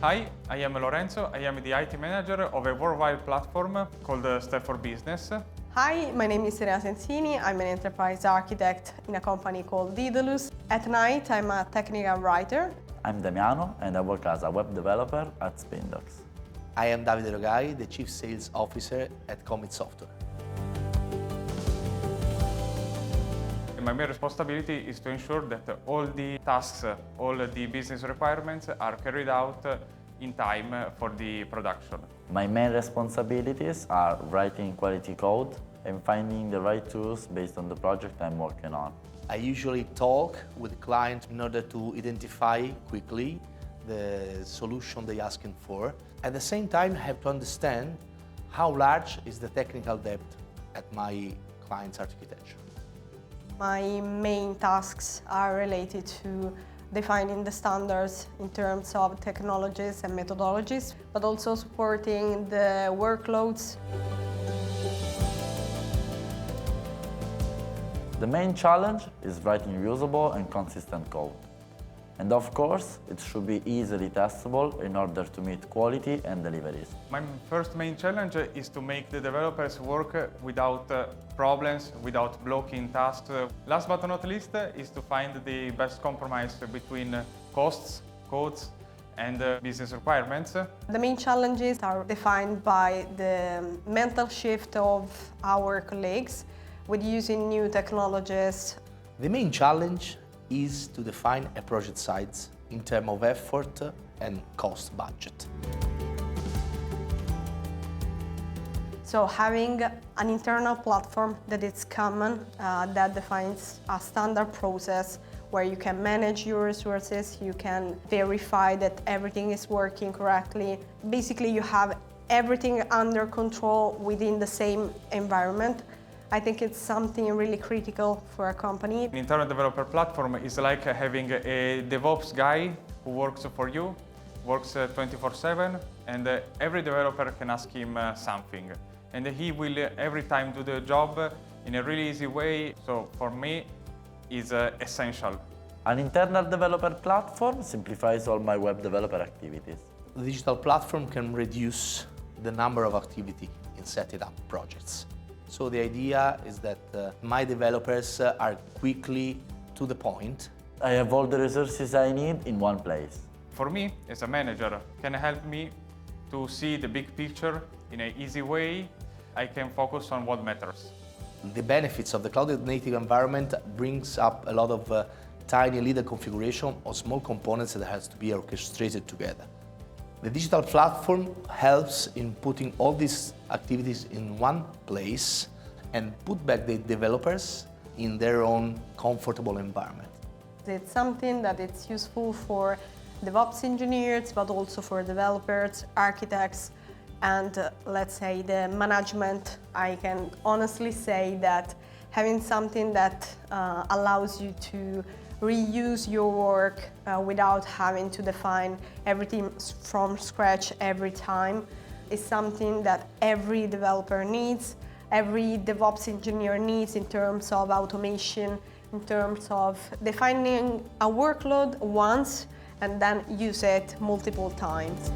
Hi, I am Lorenzo. I am the IT manager of a worldwide platform called Step for Business. Hi, my name is Serena Sensini. I'm an enterprise architect in a company called Daedalus. At night, I'm a technical writer. I'm Damiano and I work as a web developer at Spindox. I am Davide Rogai, the Chief Sales Officer at Commit Software. My main responsibility is to ensure that all the tasks, all the business requirements are carried out in time for the production. My main responsibilities are writing quality code and finding the right tools based on the project I'm working on. I usually talk with the client in order to identify quickly the solution they're asking for. At the same time, I have to understand how large is the technical debt at my client's architecture. My main tasks are related to defining the standards in terms of technologies and methodologies, but also supporting the workloads. The main challenge is writing usable and consistent code. And of course, it should be easily testable in order to meet quality and deliveries. My first main challenge is to make the developers work without problems, without blocking tasks. Last but not least is to find the best compromise between costs, codes, and business requirements. The main challenges are defined by the mental shift of our colleagues with using new technologies. The main challenge is to define a project size in terms of effort and cost budget. So having an internal platform that is common, that defines a standard process where you can manage your resources, you can verify that everything is working correctly. Basically, you have everything under control within the same environment. I think it's something really critical for a company. An internal developer platform is like having a DevOps guy who works for you, works 24/7, and every developer can ask him something. And he will every time do the job in a really easy way. So for me, it's essential. An internal developer platform simplifies all my web developer activities. The digital platform can reduce the number of activity in setting up projects. So the idea is that my developers are quickly to the point. I have all the resources I need in one place. For me, as a manager, can help me to see the big picture in an easy way. I can focus on what matters. The benefits of the cloud-native environment brings up a lot of tiny little configuration of small components that has to be orchestrated together. The digital platform helps in putting all these activities in one place and put back the developers in their own comfortable environment. It's something that it's useful for DevOps engineers, but also for developers, architects, and let's say the management. I can honestly say that having something that allows you to reuse your work without having to define everything from scratch every time is something that every developer needs, every DevOps engineer needs in terms of automation, in terms of defining a workload once and then use it multiple times.